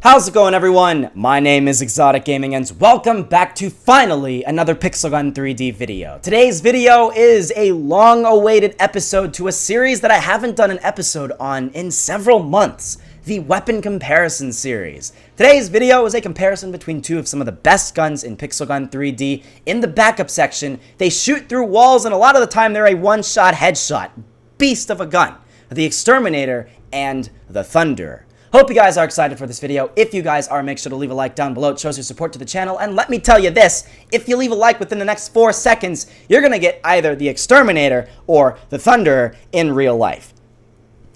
How's it going, everyone? My name is ExxotikGaming and welcome back to finally another Pixel3D video. Today's video is a long-awaited episode to a series that I haven't done an episode on in several months, the Weapon Comparison series. Today's video is a comparison between two of some of the best guns in Pixel3D. In the backup section, they shoot through walls and a lot of the time they're a one-shot headshot. Beast of a gun. The Exterminator and the Thunderer. Hope you guys are excited for this video. If you guys are, make sure to leave a like down below. It shows your support to the channel. And let me tell you this, if you leave a like within the next 4 seconds, you're going to get either the Exterminator or the Thunderer in real life.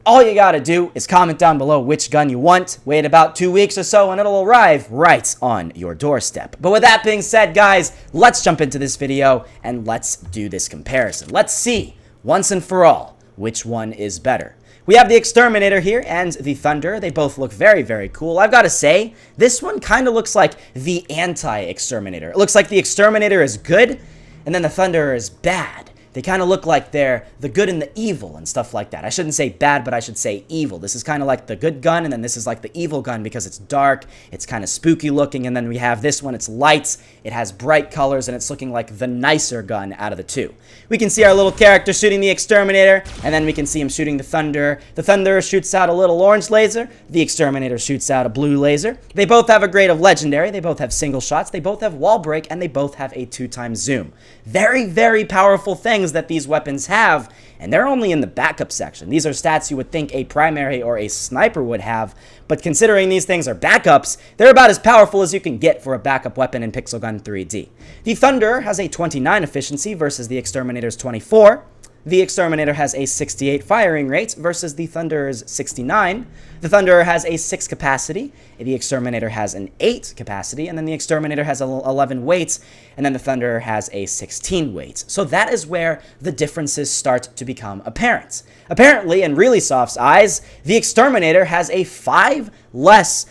All you got to do is comment down below which gun you want, wait about 2 weeks or so, and it'll arrive right on your doorstep. But with that being said, guys, let's jump into this video and let's do this comparison. Let's see, once and for all, which one is better. We have the Exterminator here and the Thunderer. They both look very, very cool. I've got to say, this one kind of looks like the anti-Exterminator. It looks like the Exterminator is good, and then the Thunderer is bad. They kind of look like they're the good and the evil and stuff like that. I shouldn't say bad, but I should say evil. This is kind of like the good gun, and then this is like the evil gun because it's dark, it's kind of spooky looking, and then we have this one, it's lights, it has bright colors, and it's looking like the nicer gun out of the two. We can see our little character shooting the Exterminator, and then we can see him shooting the Thunderer. The Thunderer shoots out a little orange laser, the Exterminator shoots out a blue laser. They both have a grade of Legendary, they both have single shots, they both have wall break, and they both have a 2x zoom. Very, very powerful things that these weapons have, and they're only in the backup section. These are stats you would think a primary or a sniper would have, but considering these things are backups, they're about as powerful as you can get for a backup weapon in Pixel3D. The Thunderer has a 29 efficiency versus the Exterminator's 24. The Exterminator has a 68 firing rate versus the Thunderer's 69. The Thunderer has a 6 capacity, the Exterminator has an 8 capacity, and then the Exterminator has 11 weights, and then the Thunderer has a 16 weights. So that is where the differences start to become apparent. Apparently, in Really Soft's eyes, the Exterminator has a 5 less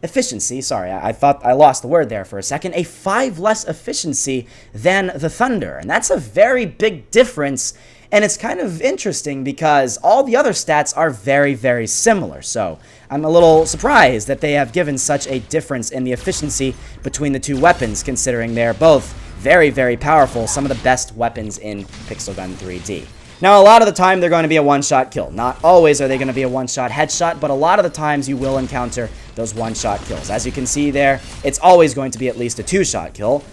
efficiency, sorry, I thought I lost the word there for a second, a 5 less efficiency than the Thunderer, and that's a very big difference, and it's kind of interesting because all the other stats are very, very similar, so I'm a little surprised that they have given such a difference in the efficiency between the two weapons, considering they're both very, very powerful, some of the best weapons in Pixel3D. Now, a lot of the time, they're going to be a one-shot kill. Not always are they going to be a one-shot headshot, but a lot of the times you will encounter those one-shot kills. As you can see there, it's always going to be at least a 2-shot kill,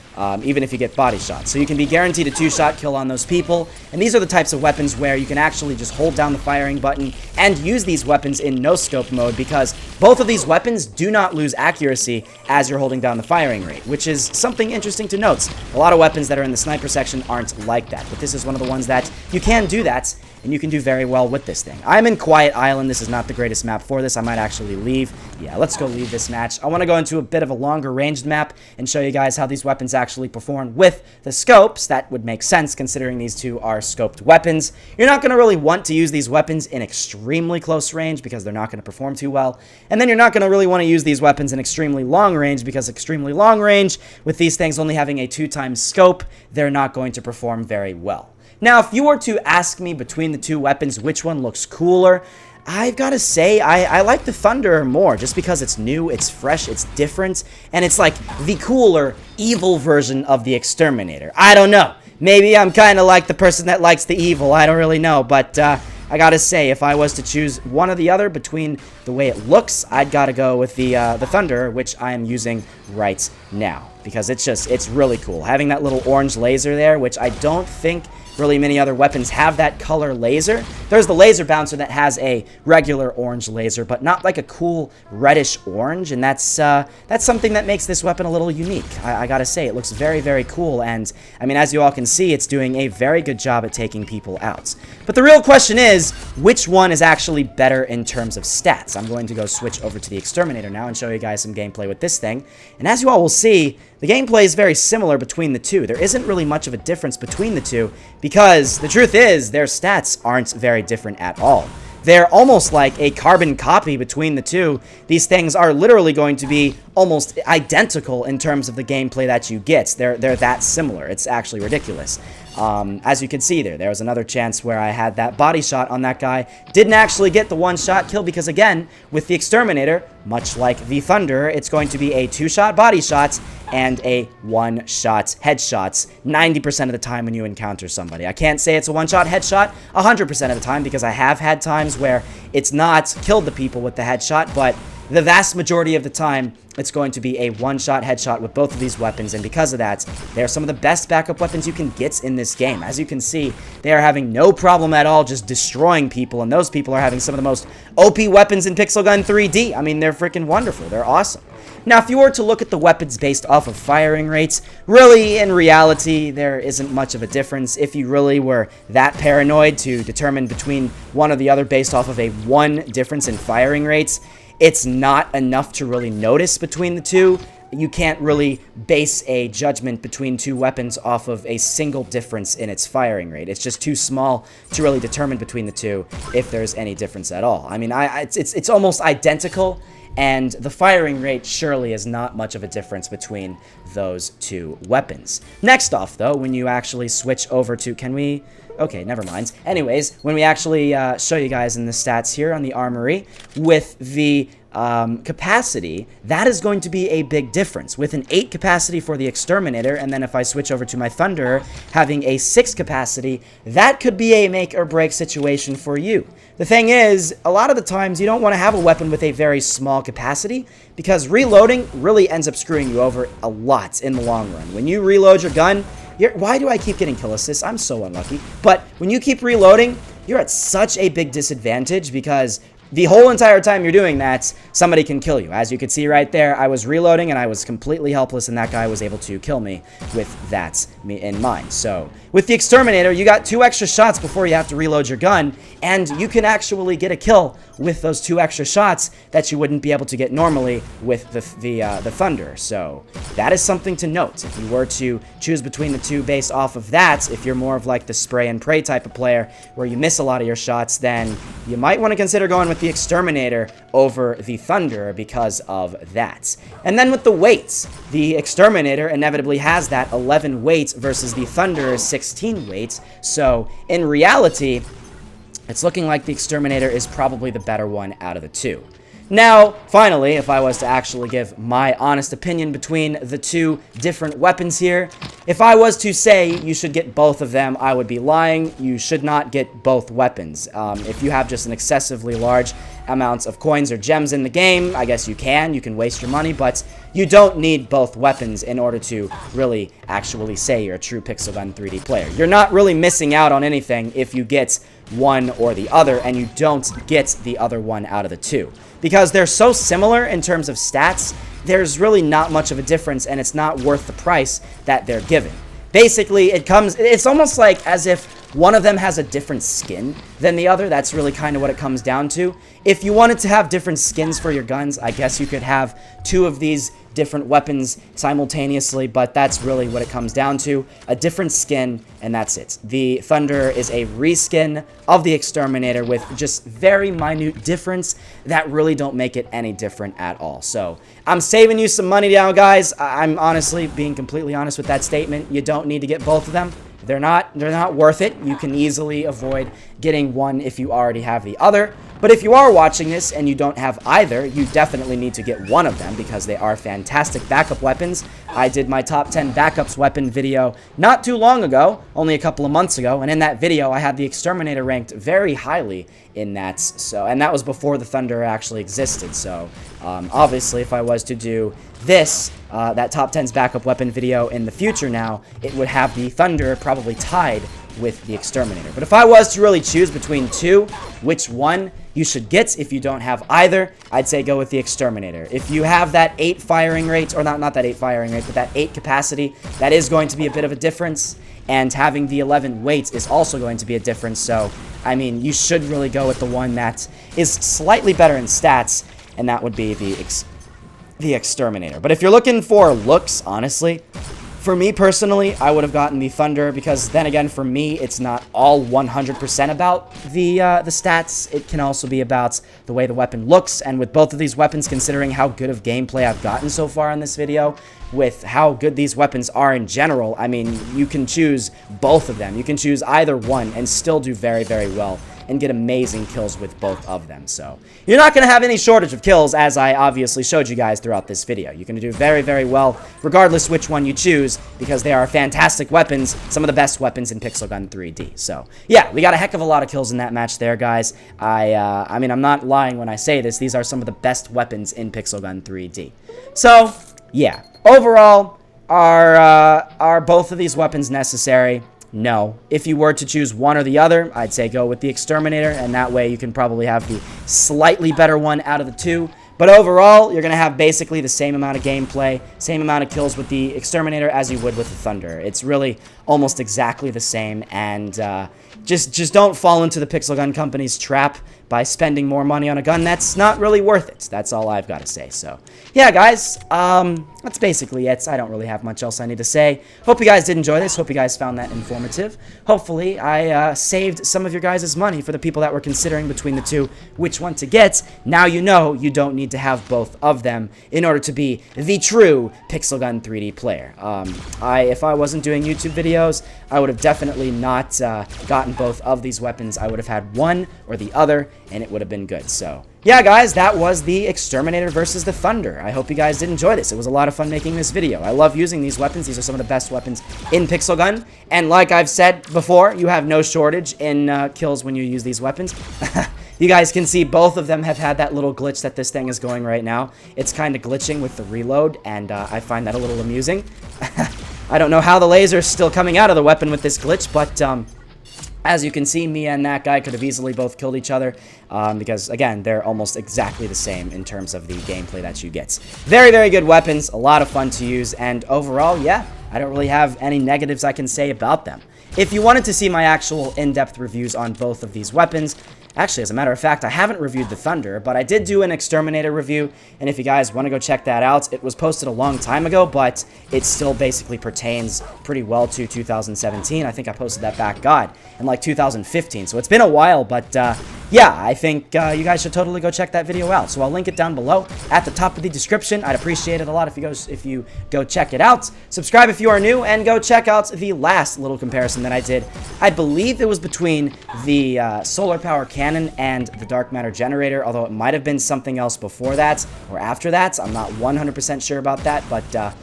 even if you get body shots. So you can be guaranteed a 2-shot kill on those people, and these are the types of weapons where you can actually just hold down the firing button and use these weapons in no-scope mode, because both of these weapons do not lose accuracy as you're holding down the firing rate, which is something interesting to note. A lot of weapons that are in the sniper section aren't like that, but this is one of the ones that you can do that, and you can do very well with this thing. I'm in Quiet Island. This is not the greatest map for this. I might actually leave. Yeah, let's go leave this match. I want to go into a bit of a longer ranged map and show you guys how these weapons actually perform with the scopes. That would make sense considering these two are scoped weapons. You're not going to really want to use these weapons in extremely close range because they're not going to perform too well. And then you're not going to really want to use these weapons in extremely long range because extremely long range, with these things only having a 2x scope, they're not going to perform very well. Now, if you were to ask me between the two weapons which one looks cooler, I've got to say I like the Thunderer more just because it's new, it's fresh, it's different, and it's like the cooler, evil version of the Exterminator. I don't know. Maybe I'm kind of like the person that likes the evil. I don't really know, but I gotta say, if I was to choose one or the other between the way it looks, I'd gotta go with the Thunderer, which I am using right now, because it's really cool. Having that little orange laser there, which I don't think really many other weapons have that color laser. There's the laser bouncer that has a regular orange laser, but not like a cool reddish orange, and that's something that makes this weapon a little unique. I gotta say, it looks very, very cool, and I mean, as you all can see, it's doing a very good job at taking people out. But the real question is, which one is actually better in terms of stats? I'm going to go switch over to the Exterminator now and show you guys some gameplay with this thing, and as you all will see, the gameplay is very similar between the two. There isn't really much of a difference between the two because the truth is their stats aren't very different at all. They're almost like a carbon copy between the two. These things are literally going to be almost identical in terms of the gameplay that you get. They're that similar. It's actually ridiculous. As you can see there was another chance where I had that body shot on that guy. Didn't actually get the one-shot kill because, again, with the Exterminator, much like the Thunder, it's going to be a 2-shot body shot and a 1-shot headshots 90% of the time when you encounter somebody. I can't say it's a 1-shot headshot 100% of the time because I have had times where it's not killed the people with the headshot, but the vast majority of the time, it's going to be a 1-shot headshot with both of these weapons, and because of that, they are some of the best backup weapons you can get in this game. As you can see, they are having no problem at all just destroying people, and those people are having some of the most OP weapons in PixelGun3D. I mean, they're freaking wonderful. They're awesome. Now, if you were to look at the weapons based off of firing rates, really, in reality, there isn't much of a difference. If you really were that paranoid to determine between one or the other based off of a 1 difference in firing rates, it's not enough to really notice between the two. You can't really base a judgment between 2 weapons off of a single difference in its firing rate. It's just too small to really determine between the two if there's any difference at all. I mean, it's almost identical, and the firing rate surely is not much of a difference between those 2 weapons. Next off, though, when you actually switch over to... Can we... Okay, never mind. Anyways, when we actually show you guys in the stats here on the armory with the capacity, that is going to be a big difference. With an 8 capacity for the Exterminator, and then if I switch over to my Thunder, having a 6 capacity, that could be a make or break situation for you. The thing is, a lot of the times you don't want to have a weapon with a very small capacity because reloading really ends up screwing you over a lot in the long run. When you reload your gun, why do I keep getting kill assists? I'm so unlucky. But when you keep reloading, you're at such a big disadvantage because the whole entire time you're doing that, somebody can kill you. As you can see right there, I was reloading and I was completely helpless, and that guy was able to kill me with that in mind. So, with the Exterminator, you got 2 extra shots before you have to reload your gun, and you can actually get a kill with those 2 extra shots that you wouldn't be able to get normally with the Thunder. So, that is something to note. If you were to choose between the 2 based off of that, if you're more of like the spray and pray type of player where you miss a lot of your shots, then you might want to consider going with the Exterminator over the Thunder because of that. And then with the weights, the Exterminator inevitably has that 11 weight versus the Thunder 16 weight. So in reality, it's looking like the Exterminator is probably the better one out of the 2. Now, finally, if I was to actually give my honest opinion between the 2 different weapons here, if I was to say you should get both of them, I would be lying. You should not get both weapons. If you have just an excessively large amount of coins or gems in the game, I guess you can waste your money, but you don't need both weapons in order to really actually say you're a true PixelGun3D player. You're not really missing out on anything if you get one or the other, and you don't get the other one out of the 2. Because they're so similar in terms of stats, there's really not much of a difference, and it's not worth the price that they're given. Basically, it's almost like as if one of them has a different skin than the other. That's really kind of what it comes down to. If you wanted to have different skins for your guns, I guess you could have 2 of these different weapons simultaneously, but that's really what it comes down to. A different skin, and that's it. The Thunder is a reskin of the Exterminator with just very minute difference that really don't make it any different at all. So, I'm saving you some money now, guys. I'm honestly being completely honest with that statement. You don't need to get both of them. They're not worth it. You can easily avoid getting one if you already have the other. But if you are watching this and you don't have either, you definitely need to get one of them because they are fantastic backup weapons. I did my top 10 backups weapon video not too long ago, only a couple of months ago, and in that video I had the Exterminator ranked very highly in that, and that was before the Thunder actually existed. So obviously if I was to do this, that top 10's backup weapon video in the future now, it would have the Thunder probably tied with the Exterminator. But if I was to really choose between 2, which one you should get if you don't have either, I'd say go with the Exterminator. If you have that 8 firing rate, or not that 8 firing rate, but that 8 capacity, that is going to be a bit of a difference, and having the 11 weight is also going to be a difference. So, I mean, you should really go with the one that is slightly better in stats, and that would be the Exterminator. But if you're looking for looks, honestly, For me personally, I would have gotten the Thunder because then again, for me, it's not all 100% about the stats. It can also be about the way the weapon looks, and with both of these weapons, considering how good of gameplay I've gotten so far in this video, with how good these weapons are in general, I mean, you can choose both of them. You can choose either one and still do very, very well and get amazing kills with both of them. So you're not going to have any shortage of kills, as I obviously showed you guys throughout this video. You're going to do very, very well regardless which one you choose, because they are fantastic weapons, some of the best weapons in Pixel Gun 3D. So yeah, we got a heck of a lot of kills in that match there, guys. I mean, I'm not lying when I say this. These are some of the best weapons in Pixel Gun 3D. So yeah, overall, are both of these weapons necessary? No. If you were to choose one or the other, I'd say go with the Exterminator, and that way you can probably have the slightly better one out of the two. But overall, you're going to have basically the same amount of gameplay, same amount of kills with the Exterminator as you would with the Thunder. It's really almost exactly the same, and just don't fall into the Pixel Gun Company's trap by spending more money on a gun that's not really worth it. That's all I've got to say. So, yeah, guys, that's basically it. I don't really have much else I need to say. Hope you guys did enjoy this. Hope you guys found that informative. Hopefully, I saved some of your guys' money for the people that were considering between the two which one to get. Now you know you don't need to have both of them in order to be the true Pixel Gun 3D player. If I wasn't doing YouTube videos, I would have definitely not gotten both of these weapons. I would have had one or the other, and it would have been good. So yeah, guys, that was the Exterminator versus the Thunder. I hope you guys did enjoy this. It was a lot of fun making this video. I love using these weapons. These are some of the best weapons in Pixel Gun. And like I've said before, you have no shortage in kills when you use these weapons. You guys can see both of them have had that little glitch that this thing is going right now. It's kind of glitching with the reload, and I find that a little amusing. I don't know how the laser is still coming out of the weapon with this glitch, but as you can see, me and that guy could have easily both killed each other because, again, they're almost exactly the same in terms of the gameplay that you get. Very, very good weapons, a lot of fun to use, and overall, yeah, I don't really have any negatives I can say about them. If you wanted to see my actual in-depth reviews on both of these weapons, actually, as a matter of fact, I haven't reviewed the Thunder, but I did do an Exterminator review, and if you guys want to go check that out, it was posted a long time ago, but it still basically pertains pretty well to 2017. I think I posted that back, in like 2015, so it's been a while, but yeah, I think you guys should totally go check that video out. So I'll link it down below at the top of the description. I'd appreciate it a lot if you go check it out. Subscribe if you are new, and go check out the last little comparison that I did. I believe it was between the solar power cannon and the dark matter generator, although it might have been something else before that or after that. I'm not 100% sure about that, but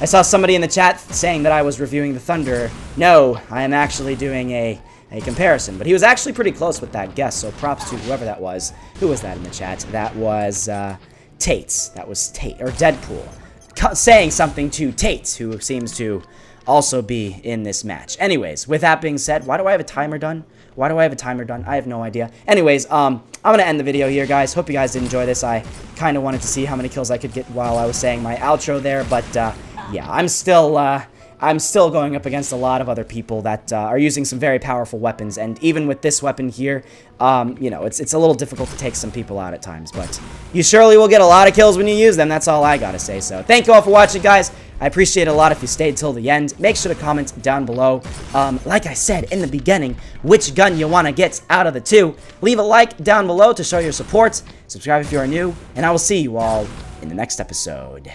I saw somebody in the chat saying that I was reviewing the Thunder. No, I am actually doing a comparison, but he was actually pretty close with that guess, so props to whoever that was. Who was that in the chat? That was Tate. That was Tate, or Deadpool, saying something to Tate, who seems to also be in this match. Anyways, with that being said, why do I have a timer done? Why do I have a timer done? I have no idea. Anyways, I'm going to end the video here, guys. Hope you guys did enjoy this. I kind of wanted to see how many kills I could get while I was saying my outro there, but yeah, I'm still going up against a lot of other people that are using some very powerful weapons, and even with this weapon here, you know, it's a little difficult to take some people out at times, but you surely will get a lot of kills when you use them. That's all I gotta say. So thank you all for watching, guys. I appreciate it a lot if you stayed till the end. Make sure to comment down below, like I said in the beginning, which gun you want to get out of the two. Leave a like down below to show your support. Subscribe if you are new, and I will see you all in the next episode.